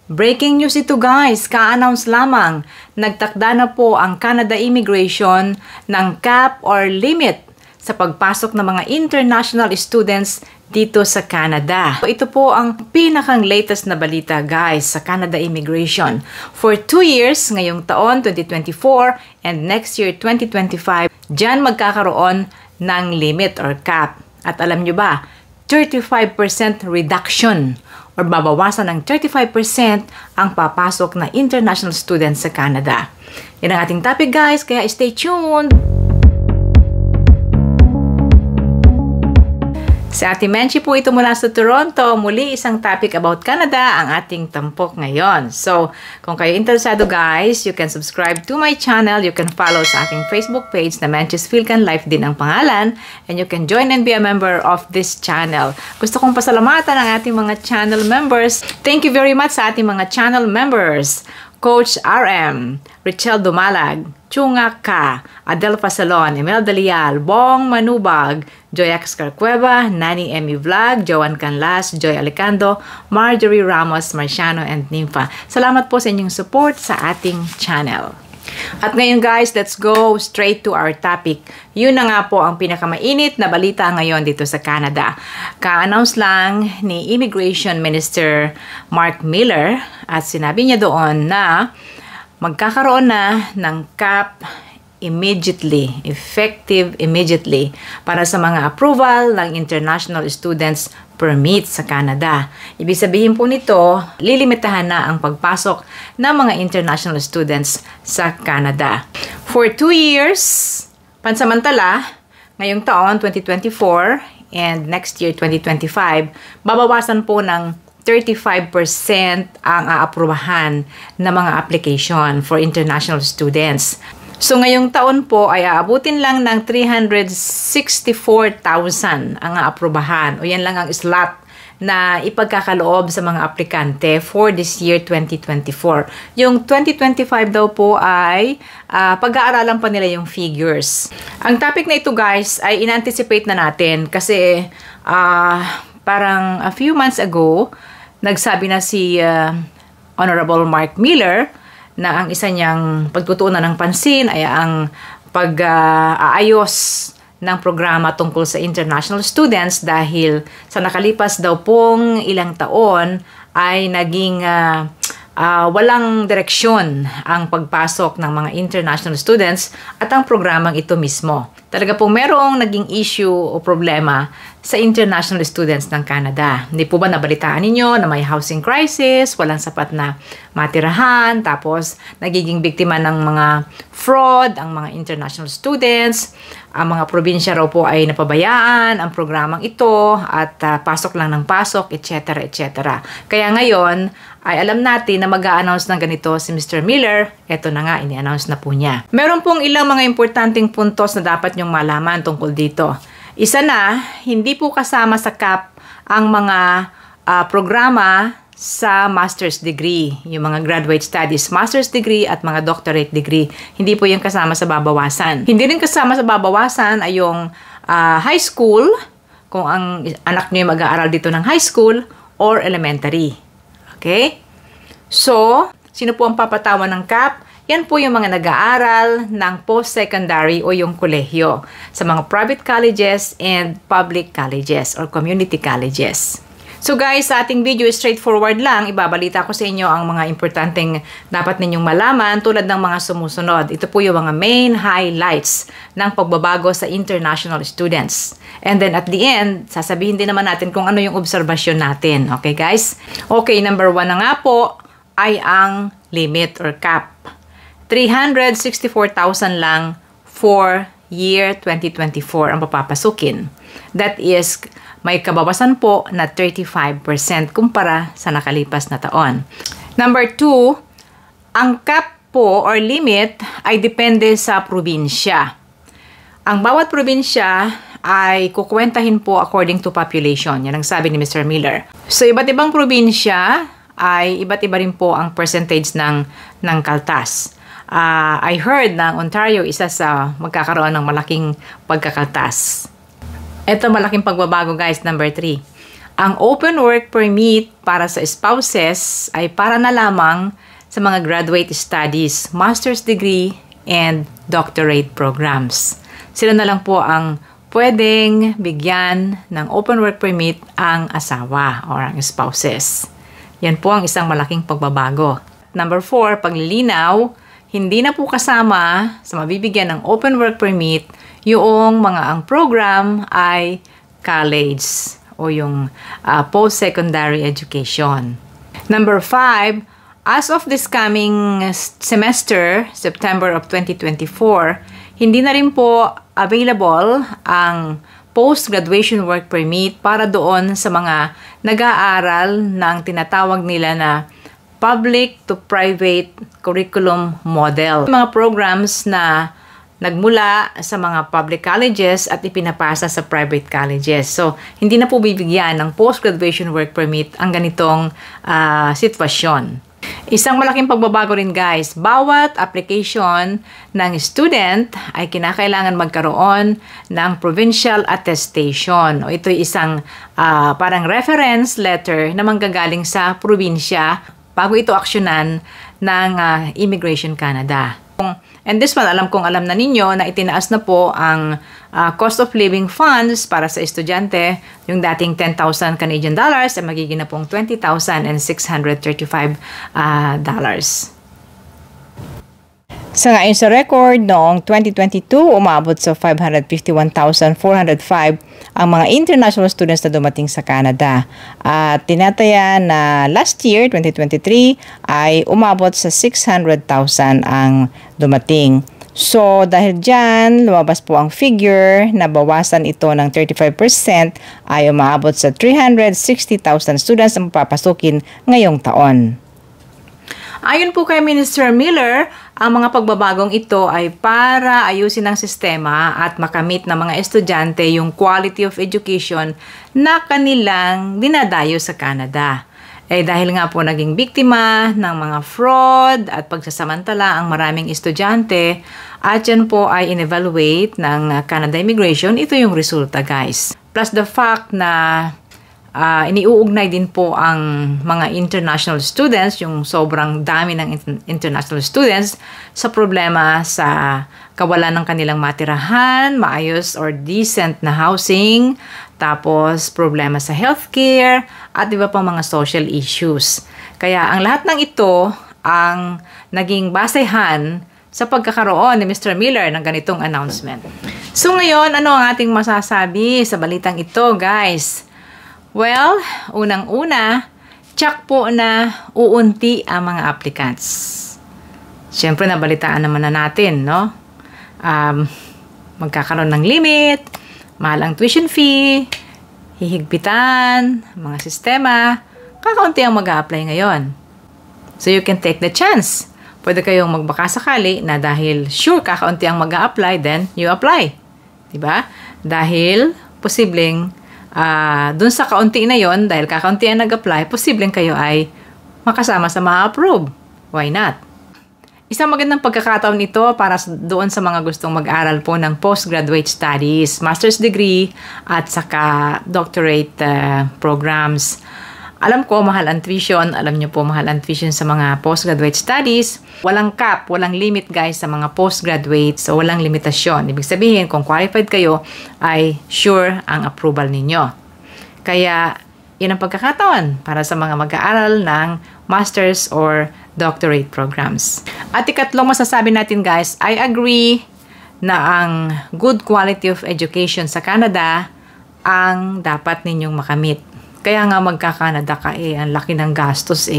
Breaking news ito guys, ka-announce lamang. Nagtakda na po ang Canada Immigration ng cap or limit sa pagpasok ng mga international students dito sa Canada. Ito po ang pinakang latest na balita guys sa Canada Immigration. For 2 years, ngayong taon 2024 and next year 2025, dyan magkakaroon ng limit or cap. At alam nyo ba, 35% reduction or babawasan ng 35% ang papasok na international students sa Canada. Yan ang ating topic guys, kaya stay tuned! Si Ate Menchi po ito mula sa Toronto. Muli isang topic about Canada ang ating tampok ngayon. So, kung kayo interesado guys, you can subscribe to my channel. You can follow sa aking Facebook page na Menchi's Philcan Life din ang pangalan. And you can join and be a member of this channel. Gusto kong pasalamatan ang ating mga channel members. Thank you very much sa ating mga channel members. Coach RM, Richelle Dumalag, Chunga Ka, Adel Pasalon, Imelda Lial, Bong Manubag, Joy Axcar-Cueva, Nani Emmy Vlog, Joan Canlas, Joy Alicando, Marjorie Ramos, Marciano, and Nympha. Salamat po sa inyong support sa ating channel. At ngayon guys, let's go straight to our topic. Yun na nga po ang pinakamainit na balita ngayon dito sa Canada. Ka-announce lang ni Immigration Minister Mark Miller at sinabi niya doon na magkakaroon na ng cap immediately, effective immediately para sa mga approval ng international students permit sa Canada. Ibig sabihin po nito, lilimitahan na ang pagpasok ng mga international students sa Canada. For 2 years, pansamantala, ngayong taon 2024 and next year 2025, babawasan po ng 35% ang aaprubahan ng mga application for international students. So ngayong taon po ay aabutin lang ng 364,000 ang aaprubahan o yan lang ang slot na ipagkakaloob sa mga aplikante for this year 2024. Yung 2025 daw po ay pag-aaralan pa nila yung figures. Ang topic na ito guys ay in-anticipate na natin kasi parang a few months ago nagsabi na si Honorable Mark Miller na ang isa niyang pagtutuunan ng pansin ay ang pag-aayos ng programa tungkol sa international students dahil sa nakalipas daw pong ilang taon ay naging walang direksyon ang pagpasok ng mga international students at ang programang ito mismo. Talaga po merong naging issue o problema sa international students ng Canada. Hindi po ba nabalitaan ninyo na may housing crisis, walang sapat na matirahan, tapos nagiging biktima ng mga fraud ang mga international students, ang mga probinsya raw po ay napabayaan ang programang ito at pasok lang ng pasok, etc. etc. Kaya ngayon ay alam natin na mag-a-announce ng ganito si Mr. Miller. Ito na nga, ini-announce na po niya. Meron pong ilang mga importanteng puntos na dapat nyong malaman tungkol dito. Isa na, hindi po kasama sa CAP ang mga programa sa master's degree. Yung mga graduate studies, master's degree at mga doctorate degree. Hindi po yung kasama sa babawasan. Hindi rin kasama sa babawasan ay yung high school, kung ang anak nyo yung mag-aaral dito ng high school or elementary. Okay? So, sino po ang papatawan ng CAP? Yan po yung mga nag-aaral ng post-secondary o yung kolehiyo sa mga private colleges and public colleges or community colleges. So guys, sa ating video straightforward lang, ibabalita ko sa inyo ang mga importanteng dapat ninyong malaman tulad ng mga sumusunod. Ito po yung mga main highlights ng pagbabago sa international students. And then at the end, sasabihin din naman natin kung ano yung obserbasyon natin. Okay guys? Okay, number 1 na nga po ay ang limit or cap. 364,000 lang for year 2024 ang papapasukin. That is, may kabawasan po na 35% kumpara sa nakalipas na taon. Number 2, ang cap po or limit ay depende sa probinsya. Ang bawat probinsya ay kukwentahin po according to population. Yan ang sabi ni Mr. Miller. So, iba't ibang probinsya ay iba't iba rin po ang percentage ng kaltas. I heard na Ontario isa sa magkakaroon ng malaking pagkakaltas. Ito malaking pagbabago guys, number 3. Ang open work permit para sa spouses ay para na lamang sa mga graduate studies, master's degree, and doctorate programs. Sila na lang po ang pwedeng bigyan ng open work permit ang asawa or ang spouses. Yan po ang isang malaking pagbabago. Number 4, paglilinaw, hindi na po kasama sa mabibigyan ng open work permit yung mga ang program ay college o yung post-secondary education. Number 5, as of this coming semester, September of 2024, hindi na rin po available ang post-graduation work permit para doon sa mga nag-aaral ng tinatawag nila na public to private curriculum model. Mga programs na nagmula sa mga public colleges at ipinapasa sa private colleges. So, hindi na po bibigyan ng post-graduation work permit ang ganitong sitwasyon. Isang malaking pagbabago rin guys, bawat application ng student ay kinakailangan magkaroon ng provincial attestation. O ito'y isang parang reference letter na manggagaling sa probinsya bago ito aksyonan ng Immigration Canada. And this one, alam na ninyo na itinaas na po ang cost of living funds para sa estudyante. Yung dating 10,000 Canadian dollars ay magiging na pong 20,635 dollars. Sa ngayon sa record, noong 2022, umabot sa 551,405 ang mga international students na dumating sa Canada. At tinataya na last year, 2023, ay umabot sa 600,000 ang dumating. So, dahil dyan, lumabas po ang figure na bawasan ito ng 35% ay umabot sa 360,000 students na mapapasukin ngayong taon. Ayon po kay Minister Miller, ang mga pagbabagong ito ay para ayusin ang sistema at makamit ng mga estudyante yung quality of education na kanilang dinadayo sa Canada. Dahil nga po naging biktima ng mga fraud at pagsasamantala ang maraming estudyante at yan po ay in-evaluate ng Canada Immigration, ito yung resulta guys. Plus the fact na iniuugnay din po ang mga international students, yung sobrang dami ng international students sa problema sa kawalan ng kanilang matirahan, maayos or decent na housing, tapos problema sa healthcare, at iba pang mga social issues. Kaya ang lahat ng ito ang naging basehan sa pagkakaroon ni Mr. Miller ng ganitong announcement. So ngayon, ano ang ating masasabi sa balitang ito guys? Well, unang-una, tsak po na uunti ang mga applicants. Siyempre, nabalitaan naman na natin, no? Magkakaroon ng limit, mahal ang tuition fee, hihigpitan, mga sistema, kakaunti ang mag-a-apply ngayon. So, you can take the chance. Pwede kayong magbaka sakali na dahil sure kakaunti ang mag-a-apply, then you apply. Diba? Dahil posibleng dun sa kaunti na yon, dahil kakaunti ang nag-apply, posibleng kayo ay makasama sa ma-approve. Why not? Isang magandang pagkakataon ito para doon sa mga gustong mag-aral po ng postgraduate studies, master's degree, at saka doctorate programs. Alam ko, mahal ang tuition. Alam niyo po, mahal ang tuition sa mga postgraduate studies. Walang cap, walang limit guys sa mga postgraduate. So, walang limitasyon. Ibig sabihin, kung qualified kayo, ay sure ang approval ninyo. Kaya, yun ang pagkakataon para sa mga mag-aaral ng master's or doctorate programs. At ikatlong masasabi natin guys, I agree na ang good quality of education sa Canada ang dapat ninyong makamit. Kaya nga magka-Canada ka ang laki ng gastos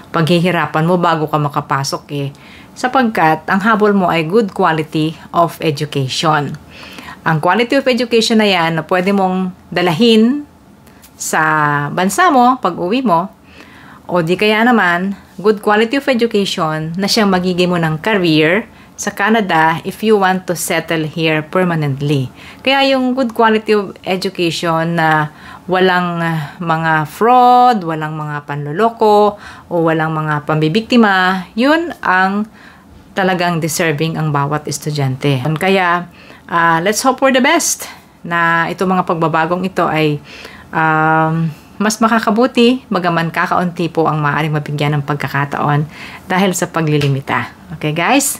paghihirapan mo bago ka makapasok sapagkat ang habol mo ay good quality of education. Ang quality of education na yan na pwede mong dalahin sa bansa mo pag uwi mo, o di kaya naman good quality of education na siyang magiging mo ng career sa Canada if you want to settle here permanently. Kaya yung good quality of education na walang mga fraud, walang mga panloloko, o walang mga pambibiktima, yun ang talagang deserving ang bawat estudyante. Kaya let's hope for the best na itong mga pagbabagong ito ay mas makakabuti, bagaman kakaunti po ang maaaring mabigyan ng pagkakataon dahil sa paglilimita. Okay guys?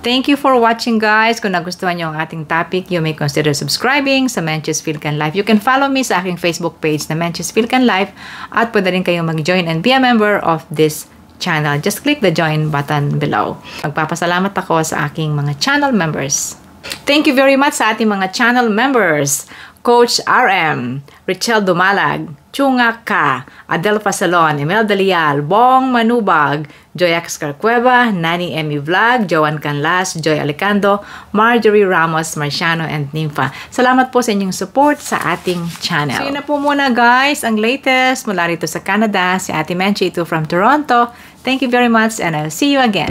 Thank you for watching guys. Kung nagustuhan nyo ang ating topic, you may consider subscribing sa Mencius Philcan Life. You can follow me sa aking Facebook page na Mencius Philcan Life at pwede rin kayong mag-join and be a member of this channel. Just click the join button below. Magpapasalamat ako sa aking mga channel members. Thank you very much sa ating mga channel members. Coach RM, Richel Dumalag, Chunga Ka, Adel Pasalon, Imelda Lial, Bong Manubag, Joy Axcar Cueva, Nani Emmy Vlog, Joan Canlas, Joy Alicando, Marjorie Ramos, Marciano, and Nympha. Salamat po sa inyong support sa ating channel. So yun na po muna guys, ang latest mula rito sa Canada, si Ate Menchie ito from Toronto. Thank you very much and I'll see you again.